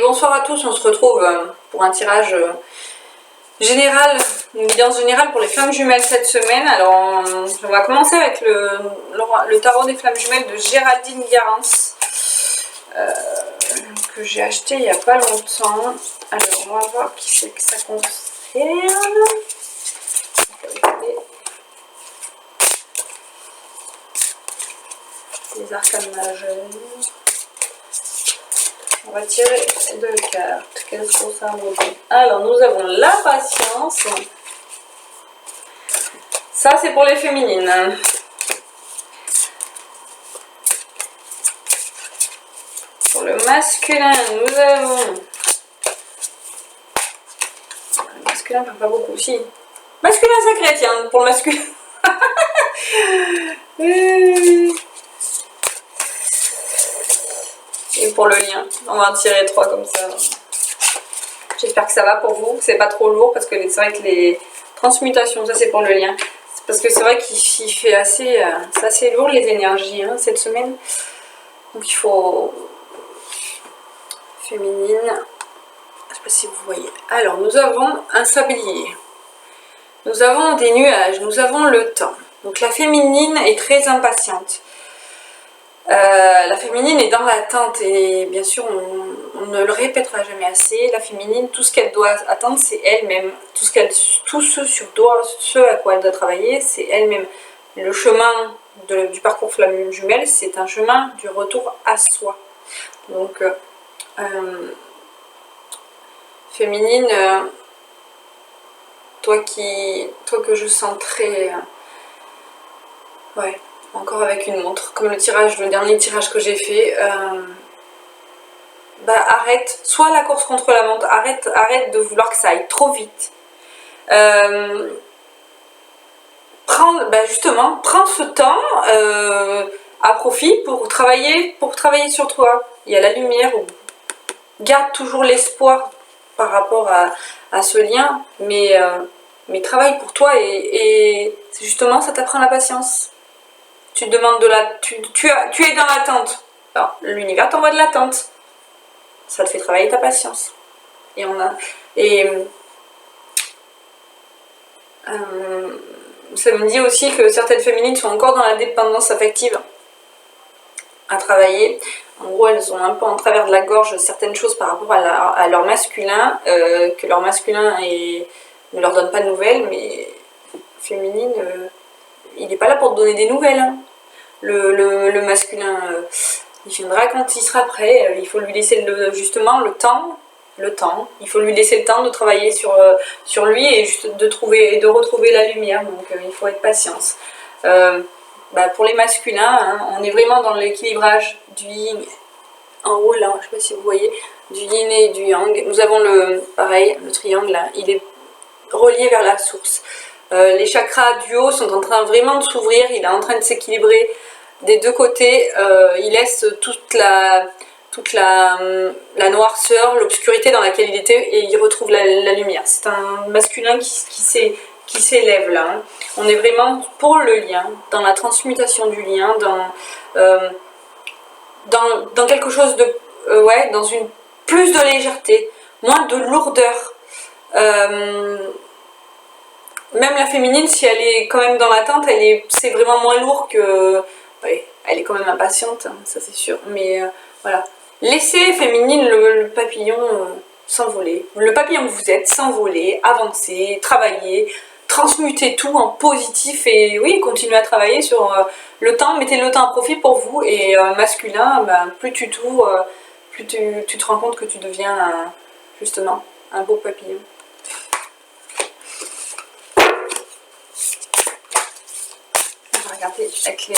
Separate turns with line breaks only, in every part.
bonsoir à tous, on se retrouve pour un tirage général, une guidance générale pour les flammes jumelles cette semaine. Alors on va commencer avec le tarot des flammes jumelles de Géraldine Garance, que j'ai acheté il n'y a pas longtemps. Alors on va voir qui c'est que ça concerne. Les arcanes majeures. On va tirer deux cartes. Qu'est-ce qu'on s'en dit? Alors, nous avons la patience. Ça, c'est pour les féminines. Pour le masculin, nous avons... Le masculin, pas beaucoup. Si. Masculin sacré, tiens, pour le masculin. Et pour le lien, on va en tirer 3 comme ça. J'espère que ça va pour vous, c'est pas trop lourd parce que c'est vrai que les transmutations, ça c'est pour le lien. Parce que c'est vrai qu'il fait assez lourd les énergies cette semaine. Donc il faut... Féminine. Je sais pas si vous voyez. Alors nous avons un sablier. Nous avons des nuages, nous avons le temps. Donc la féminine est très impatiente. La féminine est dans l'attente et bien sûr on ne le répétera jamais assez. La féminine, tout ce qu'elle doit attendre, c'est elle-même. Tout ce à quoi elle doit travailler, c'est elle-même. Le chemin du parcours flamme jumelle, c'est un chemin du retour à soi. Donc féminine, toi que je sens très ouais, encore avec une montre, comme le dernier tirage que j'ai fait. Arrête, soit la course contre la montre, arrête de vouloir que ça aille trop vite. Justement, prends ce temps à profit pour travailler sur toi. Il y a la lumière, garde toujours l'espoir par rapport à ce lien, mais travaille pour toi et justement ça t'apprend la patience. Tu demandes tu es dans l'attente. Alors l'univers t'envoie de l'attente. Ça te fait travailler ta patience. Ça me dit aussi que certaines féminines sont encore dans la dépendance affective à travailler. En gros, elles ont un peu en travers de la gorge certaines choses par rapport à leur masculin, que leur masculin ne leur donne pas de nouvelles, mais féminine, il n'est pas là pour te donner des nouvelles. Hein. Le masculin, il viendra quand il sera prêt. Il faut lui laisser justement le temps. Il faut lui laisser le temps de travailler sur lui et juste de retrouver la lumière. Donc il faut être patience. Pour les masculins, on est vraiment dans l'équilibrage du yin. En haut là, je ne sais pas si vous voyez, du yin et du yang. Nous avons le triangle là, il est relié vers la source. Les chakras du haut sont en train vraiment de s'ouvrir, il est en train de s'équilibrer des deux côtés. Il laisse toute la noirceur, l'obscurité dans laquelle il était et il retrouve la lumière. C'est un masculin qui s'élève là. Hein. On est vraiment pour le lien, dans la transmutation du lien, dans quelque chose de... dans une plus de légèreté, moins de lourdeur. Même la féminine, si elle est quand même dans l'attente, c'est vraiment moins lourd que... Ouais, elle est quand même impatiente, hein, ça c'est sûr. Mais voilà. Laissez, féminine, le papillon s'envoler. Le papillon que vous êtes, s'envoler, avancer, travailler, transmuter tout en positif. Et oui, continuez à travailler sur le temps, mettez le temps à profit pour vous. Et masculin, plus tu t'ouvres, plus tu te rends compte que tu deviens justement un beau papillon. On va regarder avec les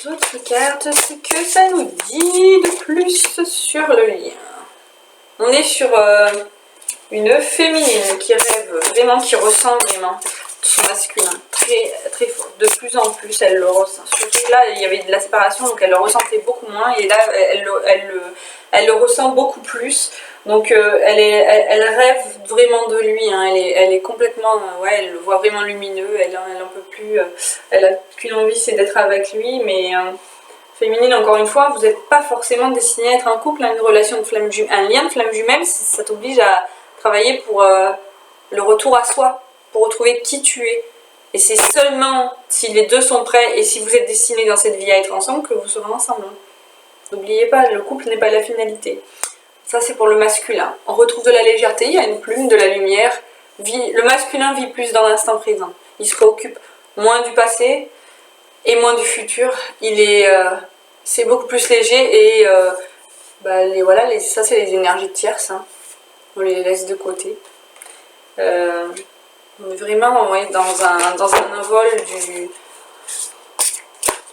autres cartes, ce que ça nous dit de plus sur le lien. On est sur une féminine qui rêve vraiment, qui ressent vraiment son masculin très, très fort. De plus en plus, elle le ressent. Surtout là, il y avait de la séparation, donc elle le ressentait beaucoup moins. Et là, elle le ressent beaucoup plus. Donc elle rêve vraiment de lui. Hein. Elle est complètement... elle le voit vraiment lumineux. Elle en peut plus. Elle a qu'une envie, c'est d'être avec lui. Mais féminine, encore une fois, vous n'êtes pas forcément destiné à être un couple, à une relation de flamme jumelle. Un lien de flamme jumelle, ça t'oblige à travailler pour le retour à soi, pour retrouver qui tu es. Et c'est seulement si les deux sont prêts et si vous êtes destinés dans cette vie à être ensemble que vous serez ensemble. N'oubliez pas, le couple n'est pas la finalité. Ça, c'est pour le masculin. On retrouve de la légèreté, il y a une plume, de la lumière. Le masculin vit plus dans l'instant présent. Il se préoccupe moins du passé et moins du futur. C'est beaucoup plus léger et ça, c'est les énergies tierces. Hein. On les laisse de côté. On est vraiment dans un envol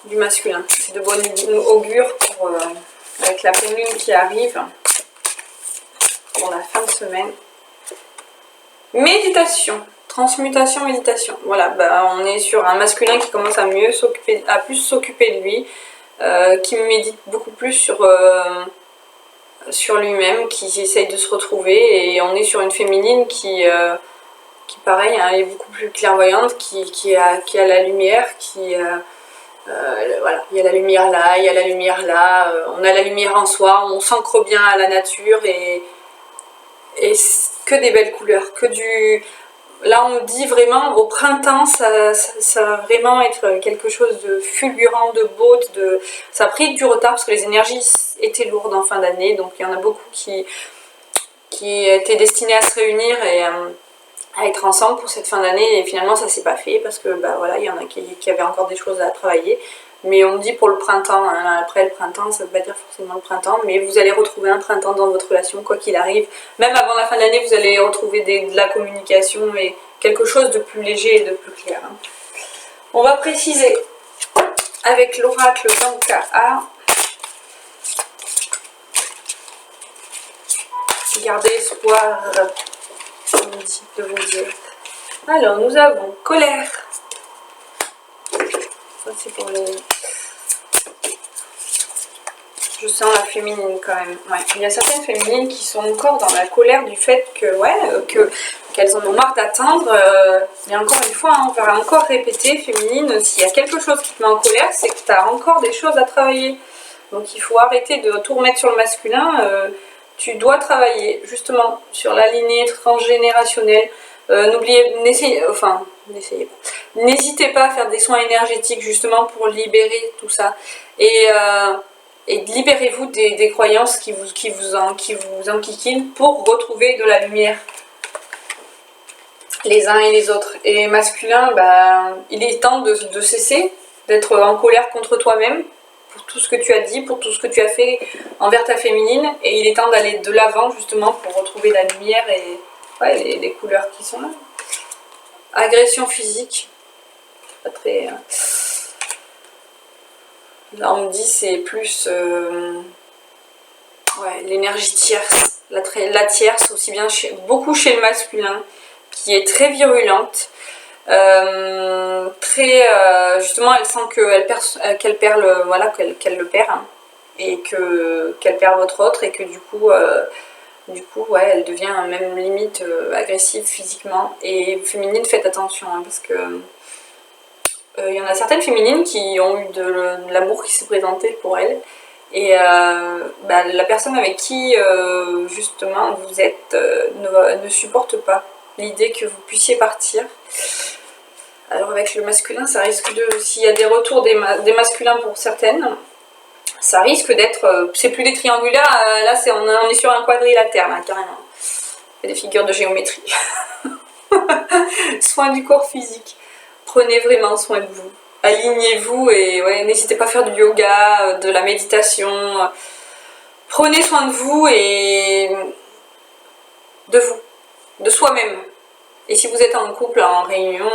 du masculin. C'est de bonne augure avec la pleine lune qui arrive pour la fin de semaine. Méditation, transmutation, méditation. Voilà, on est sur un masculin qui commence à plus s'occuper de lui, qui médite beaucoup plus sur lui-même, qui essaye de se retrouver, et on est sur une féminine qui pareil, hein, est beaucoup plus clairvoyante, qui a la lumière, voilà, il y a la lumière là, il y a la lumière là, on a la lumière en soi, on s'ancre bien à la nature et que des belles couleurs, Là on dit vraiment au printemps ça va vraiment être quelque chose de fulgurant, de beau, ça a pris du retard parce que les énergies étaient lourdes en fin d'année, donc il y en a beaucoup qui étaient destinés à se réunir et à être ensemble pour cette fin d'année, et finalement ça s'est pas fait parce que voilà, il y en a qui avaient encore des choses à travailler. Mais on me dit pour le printemps, hein, après le printemps, ça ne veut pas dire forcément le printemps, mais vous allez retrouver un printemps dans votre relation, quoi qu'il arrive. Même avant la fin de l'année, vous allez retrouver de la communication et quelque chose de plus léger et de plus clair. Hein. On va préciser avec l'oracle Tanka. Gardez espoir, on me dit de vous dire. Alors, nous avons colère. Ça, c'est pour les... Je sens la féminine quand même. Ouais. Il y a certaines féminines qui sont encore dans la colère du fait qu'elles en ont marre d'attendre. Et encore une fois, hein, on va encore répéter, féminine, s'il y a quelque chose qui te met en colère, c'est que tu as encore des choses à travailler. Donc il faut arrêter de tout remettre sur le masculin. Tu dois travailler justement sur la lignée transgénérationnelle. N'essayez pas à faire des soins énergétiques justement pour libérer tout ça. Et libérez-vous des croyances qui vous enquiquinent pour retrouver de la lumière les uns et les autres. Et masculin, il est temps de cesser d'être en colère contre toi-même pour tout ce que tu as dit, pour tout ce que tu as fait envers ta féminine, et il est temps d'aller de l'avant justement pour retrouver la lumière et les couleurs qui sont là. Agression physique, pas très... Là on me dit c'est plus l'énergie tierce, la tierce aussi bien beaucoup chez le masculin, qui est très virulente, justement elle sent qu'elle perd qu'elle le perd, hein, et qu'elle perd votre autre, et que du coup elle devient même limite agressive physiquement. Et féminine, faites attention, hein, parce que il y en a certaines féminines qui ont eu de l'amour qui s'est présenté pour elles, et la personne avec qui justement vous êtes ne supporte pas l'idée que vous puissiez partir. Alors avec le masculin, ça risque s'il y a des retours des masculins pour certaines, ça risque d'être, c'est plus des triangulaires, là on est sur un quadrilatère, là, carrément. Il y a des figures de géométrie. Soin du corps physique. Prenez vraiment soin de vous. Alignez-vous et n'hésitez pas à faire du yoga, de la méditation. Prenez soin de vous et de soi-même. Et si vous êtes en couple, en réunion,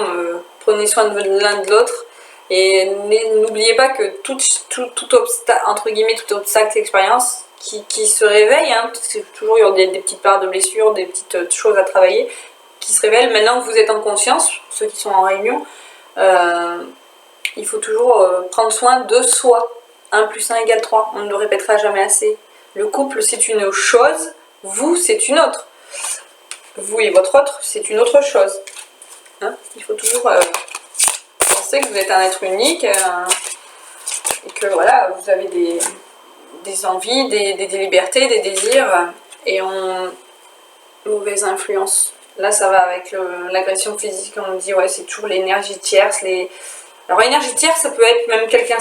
prenez soin de l'un de l'autre. Et n'oubliez pas que tout obstacle, entre guillemets, tout obstacle, expérience qui se réveille, hein, parce que toujours il y a des petites parts de blessures, des petites choses à travailler, qui se révèlent. Maintenant que vous êtes en conscience, ceux qui sont en réunion, il faut toujours prendre soin de soi. 1 + 1 = 3, on ne le répétera jamais assez. Le couple, c'est une chose, vous, c'est une autre. Vous et votre autre, c'est une autre chose. Hein, il faut toujours penser que vous êtes un être unique, et que voilà, vous avez des envies, des libertés, des désirs, et en mauvaise influence. Là, ça va avec l'agression physique, on me dit, ouais, c'est toujours l'énergie tierce. Alors, énergie tierce, ça peut être même quelqu'un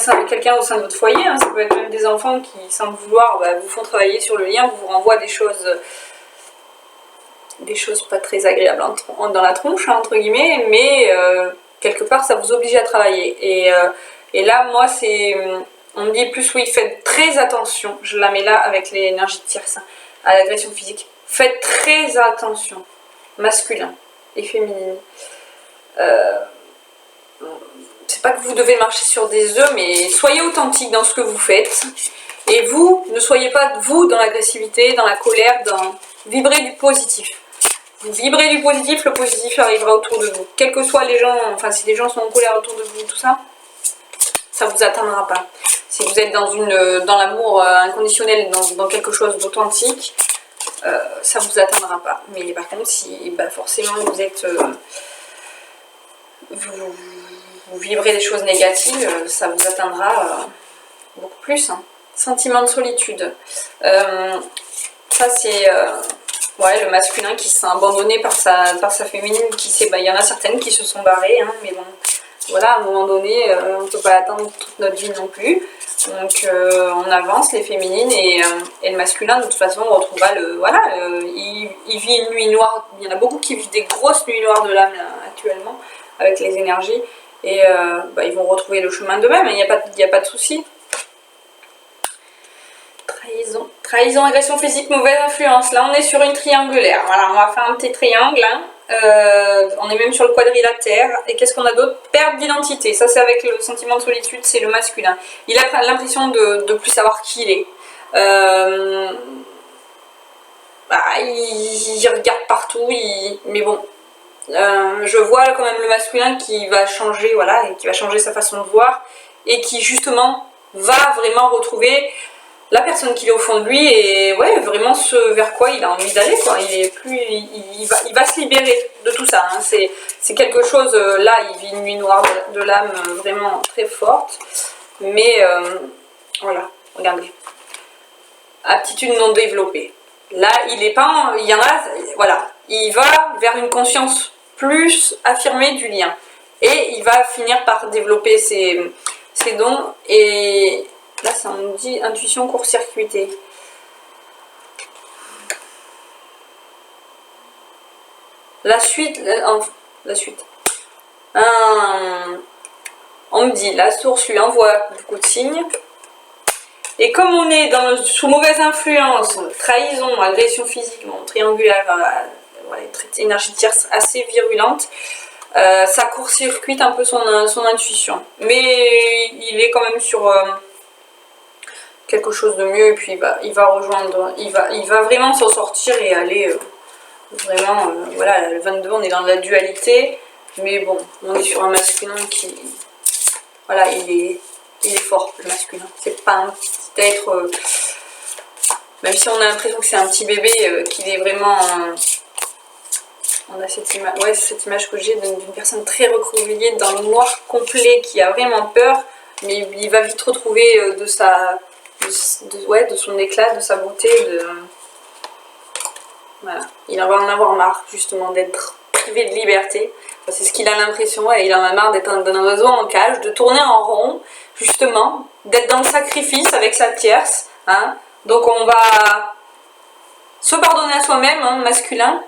au sein de votre foyer, hein, ça peut être même des enfants qui, sans le vouloir, vous font travailler sur le lien, vous renvoient des choses pas très agréables dans la tronche, hein, entre guillemets, mais quelque part, ça vous oblige à travailler. Et là, moi, on me dit plus, oui, faites très attention, je la mets là avec l'énergie tierce, hein, à l'agression physique. Faites très attention, masculin et féminine. C'est pas que vous devez marcher sur des œufs, mais soyez authentique dans ce que vous faites. Et vous, ne soyez pas vous dans l'agressivité, dans la colère, vibrez du positif. Vous vibrez du positif, le positif arrivera autour de vous. Quels que soient les gens, enfin si les gens sont en colère autour de vous, tout ça, ça vous atteindra pas. Si vous êtes dans l'amour inconditionnel, dans quelque chose d'authentique, ça vous atteindra pas. Mais par contre, si forcément vous êtes... vous vibrez des choses négatives, ça vous atteindra beaucoup plus. Hein. Sentiment de solitude. Ça c'est le masculin qui se sent abandonné par sa féminine, il y en a certaines qui se sont barrées, hein, mais bon, voilà, à un moment donné, on ne peut pas attendre toute notre vie non plus. Donc on avance, les féminines, et le masculin, de toute façon, on retrouvera il vit une nuit noire. Il y en a beaucoup qui vivent des grosses nuits noires de l'âme actuellement, avec les énergies, et ils vont retrouver le chemin d'eux-mêmes, il n'y a pas de souci. Trahison, agression physique, mauvaise influence. Là, on est sur une triangulaire. Voilà, on va faire un petit triangle. Hein. On est même sur le quadrilatère. Et qu'est-ce qu'on a d'autre? Perte d'identité. Ça, c'est avec le sentiment de solitude, c'est le masculin. Il a l'impression de plus savoir qui il est. Il regarde partout. Mais bon, je vois quand même le masculin qui va changer, voilà, et qui va changer sa façon de voir. Et qui, justement, va vraiment retrouver... la personne qu'il est au fond de lui, et ouais, vraiment ce vers quoi il a envie d'aller, quoi. Il va se libérer de tout ça. Hein. C'est quelque chose, là, il vit une nuit noire de l'âme vraiment très forte. Mais voilà, regardez. Aptitude non développée. Là, il est pas, il y en a, voilà, il va vers une conscience plus affirmée du lien. Et il va finir par développer ses dons, et là, ça me dit intuition court-circuitée. La suite. On me dit, la source lui envoie beaucoup de signes. Et comme on est sous mauvaise influence, trahison, agression physique, triangulaire, énergie tierce assez virulente, ça court-circuite un peu son intuition. Mais il est quand même sur... quelque chose de mieux, et puis il va rejoindre, il va vraiment s'en sortir et aller vraiment, voilà, le 22, on est dans la dualité, mais bon, on est sur un masculin qui, voilà, il est fort, le masculin, c'est pas un petit être, même si on a l'impression que c'est un petit bébé, qu'il est vraiment, on a cette image que j'ai d'une personne très recroquevillée dans le noir complet, qui a vraiment peur, mais il va vite retrouver de son éclat, de sa beauté, voilà. Il va en avoir marre justement d'être privé de liberté. Enfin, c'est ce qu'il a l'impression, ouais, il en a marre d'être un oiseau en cage, de tourner en rond, justement, d'être dans le sacrifice avec sa tierce. Hein. Donc on va se pardonner à soi-même, hein, masculin,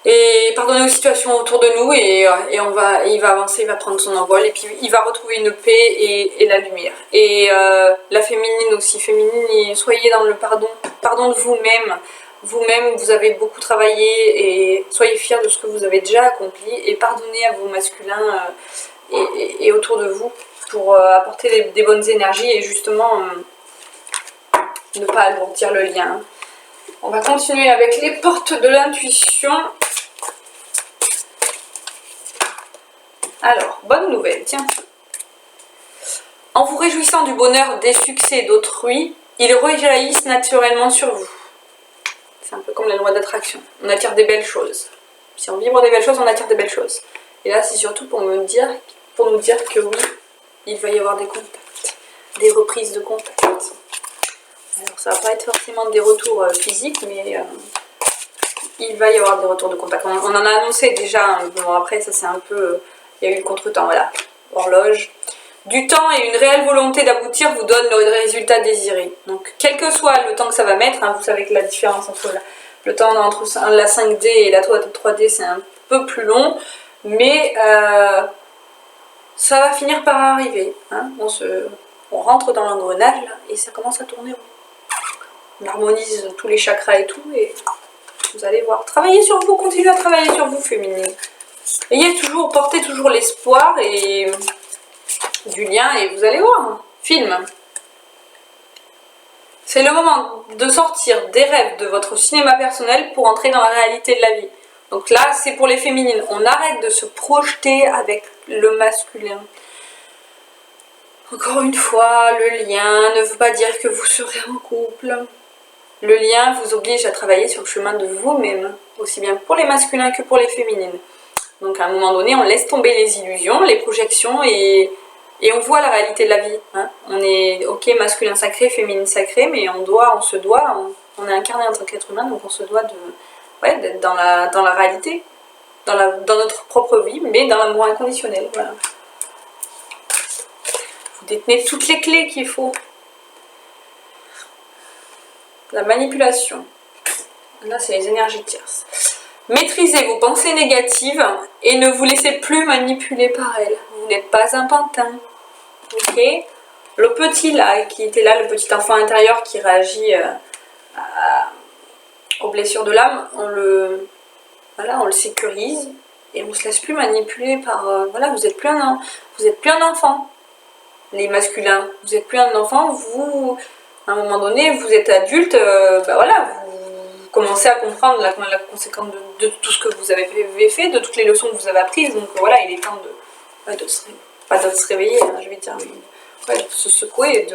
et pardonner aux situations autour de nous, et il va avancer, il va prendre son envol, et puis il va retrouver une paix et la lumière. Et la féminine aussi, soyez dans le pardon de vous-même. Vous-même, vous avez beaucoup travaillé, et soyez fiers de ce que vous avez déjà accompli, et pardonnez à vos masculins et autour de vous, pour apporter des bonnes énergies, et justement ne pas alourdir le lien. On va continuer avec les portes de l'intuition. Alors, bonne nouvelle, tiens. En vous réjouissant du bonheur des succès d'autrui, ils rejaillissent naturellement sur vous. C'est un peu comme la loi d'attraction. On attire des belles choses. Si on vibre des belles choses, on attire des belles choses. Et là, c'est surtout pour nous dire que oui, il va y avoir des contacts, des reprises de contact. Alors ça va pas être forcément des retours physiques, mais il va y avoir des retours de contact. On en a annoncé déjà, hein. Bon après ça c'est un peu, il y a eu le contretemps, voilà, horloge. Du temps et une réelle volonté d'aboutir vous donnent le résultat désiré. Donc quel que soit le temps que ça va mettre, hein, vous savez que la différence entre le temps entre la 5D et la 3D c'est un peu plus long, mais ça va finir par arriver. Hein. On rentre dans l'engrenage et ça commence à tourner. On harmonise tous les chakras et tout, et vous allez voir. Travaillez sur vous, continuez à travailler sur vous, féminine. Portez toujours l'espoir et du lien, et vous allez voir. Film. C'est le moment de sortir des rêves de votre cinéma personnel pour entrer dans la réalité de la vie. Donc là, c'est pour les féminines. On arrête de se projeter avec le masculin. Encore une fois, le lien ne veut pas dire que vous serez en couple. Le lien vous oblige à travailler sur le chemin de vous-même, aussi bien pour les masculins que pour les féminines. Donc à un moment donné, on laisse tomber les illusions, les projections et on voit la réalité de la vie. Hein. On est ok, masculin sacré, féminine sacrée, mais on est incarné en tant qu'être humain, donc on se doit d'être dans la réalité, dans notre propre vie, mais dans l'amour inconditionnel. Voilà. Vous détenez toutes les clés qu'il faut. La manipulation. Là, c'est les énergies tierces. Maîtrisez vos pensées négatives et ne vous laissez plus manipuler par elles. Vous n'êtes pas un pantin. Ok? Le petit là, qui était là, le petit enfant intérieur qui réagit aux blessures de l'âme, on le sécurise et on ne se laisse plus manipuler par... voilà, vous n'êtes plus un enfant. Les masculins, vous n'êtes plus un enfant, à un moment donné, vous êtes adulte, vous commencez à comprendre la conséquence de tout ce que vous avez fait, de toutes les leçons que vous avez apprises. Donc voilà, il est temps de se réveiller, hein, je vais dire, mais de se secouer.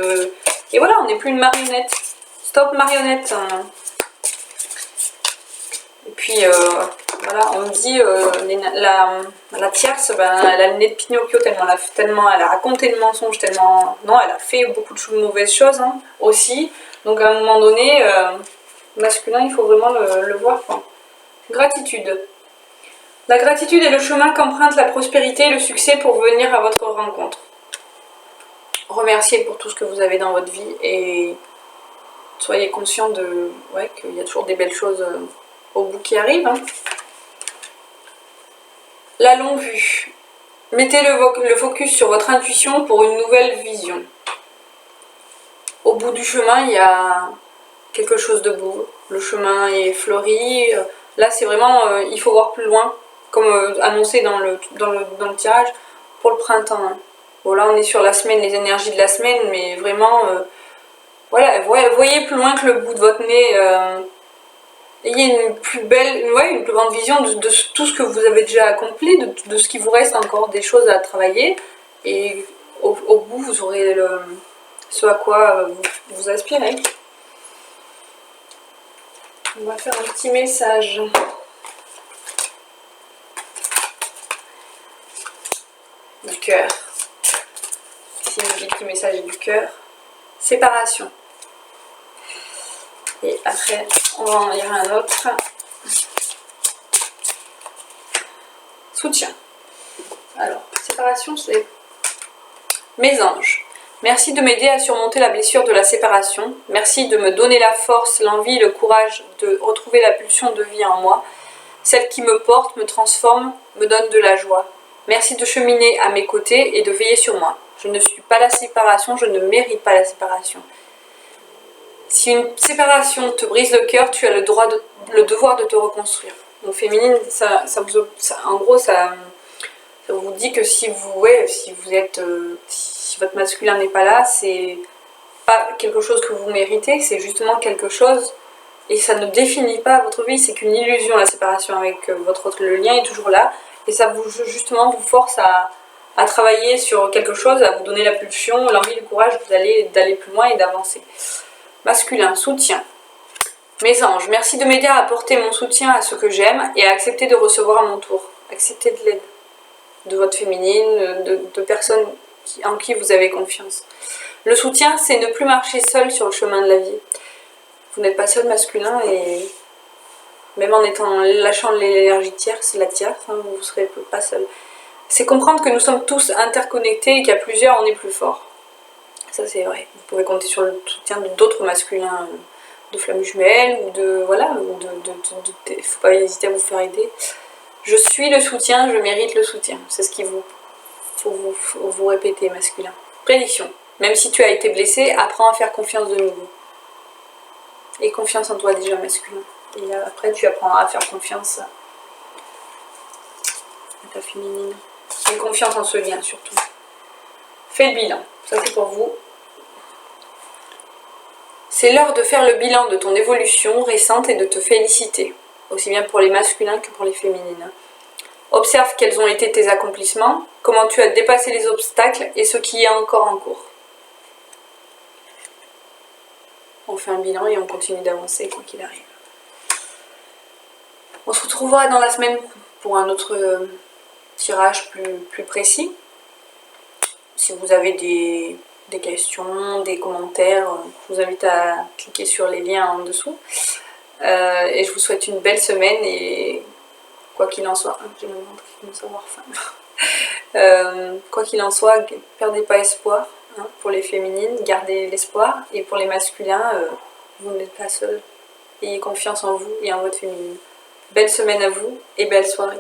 Et voilà, on n'est plus une marionnette. Stop marionnette. Hein. Et puis, voilà, on me dit, la tierce, elle a le nez de Pinocchio tellement elle a raconté le mensonge, tellement... Non, elle a fait beaucoup de mauvaises choses, hein, aussi. Donc, à un moment donné, masculin, il faut vraiment le voir, quoi. Gratitude. La gratitude est le chemin qu'emprunte la prospérité et le succès pour venir à votre rencontre. Remerciez pour tout ce que vous avez dans votre vie et soyez conscient qu'il y a toujours des belles choses... au bout qui arrive. Hein. La longue vue. Mettez le focus sur votre intuition pour une nouvelle vision. Au bout du chemin, il y a quelque chose de beau. Le chemin est fleuri. Là, c'est vraiment, il faut voir plus loin, comme annoncé dans le tirage, pour le printemps. Hein. Bon, là, on est sur la semaine, les énergies de la semaine, mais vraiment, voilà, voyez plus loin que le bout de votre nez. Ayez une plus grande vision de tout ce que vous avez déjà accompli, de ce qui vous reste encore des choses à travailler. Et au bout, vous aurez ce à quoi vous aspirez. On va faire un petit message. Du cœur. Ici, le petit message du cœur. Séparation. Et après, on va en lire un autre. Soutien. Alors, séparation, c'est... Mes anges, merci de m'aider à surmonter la blessure de la séparation. Merci de me donner la force, l'envie, le courage de retrouver la pulsion de vie en moi. Celle qui me porte, me transforme, me donne de la joie. Merci de cheminer à mes côtés et de veiller sur moi. Je ne suis pas la séparation, je ne mérite pas la séparation. Si une séparation te brise le cœur, tu as le devoir de te reconstruire. Donc féminine, en gros, ça vous dit que si votre masculin n'est pas là, c'est pas quelque chose que vous méritez, c'est justement quelque chose, et ça ne définit pas votre vie, c'est qu'une illusion la séparation avec votre autre, le lien est toujours là, et ça vous force à travailler sur quelque chose, à vous donner la pulsion, l'envie, le courage d'aller plus loin et d'avancer. Masculin, soutien. Mes anges, merci de m'aider à apporter mon soutien à ce que j'aime et à accepter de recevoir à mon tour. Accepter de l'aide de votre féminine, de personnes en qui vous avez confiance. Le soutien, c'est ne plus marcher seul sur le chemin de la vie. Vous n'êtes pas seul masculin et même en lâchant l'énergie tierce, la tierce, hein, vous ne serez pas seul. C'est comprendre que nous sommes tous interconnectés et qu'à plusieurs, on est plus fort. Ça, c'est vrai. Vous pouvez compter sur le soutien d'autres masculins, de flammes jumelles ou de... Voilà, il ne faut pas hésiter à vous faire aider. Je suis le soutien, je mérite le soutien. C'est ce qu'il faut vous répéter, masculin. Prédiction. Même si tu as été blessé, apprends à faire confiance de nouveau. Et confiance en toi déjà, masculin. Et après, tu apprendras à faire confiance à ta féminine. Et confiance en ce lien, surtout. Fais le bilan. Ça, c'est pour vous. C'est l'heure de faire le bilan de ton évolution récente et de te féliciter. Aussi bien pour les masculins que pour les féminines. Observe quels ont été tes accomplissements, comment tu as dépassé les obstacles et ce qui est encore en cours. On fait un bilan et on continue d'avancer quoi qu'il arrive. On se retrouvera dans la semaine pour un autre tirage plus précis. Si vous avez des questions, des commentaires, je vous invite à cliquer sur les liens en dessous. Et je vous souhaite une belle semaine et quoi qu'il en soit, je me demande qui commence à avoir faim. Quoi qu'il en soit, perdez pas espoir. Pour les féminines, gardez l'espoir. Et pour les masculins, vous n'êtes pas seuls. Ayez confiance en vous et en votre féminine. Belle semaine à vous et belle soirée.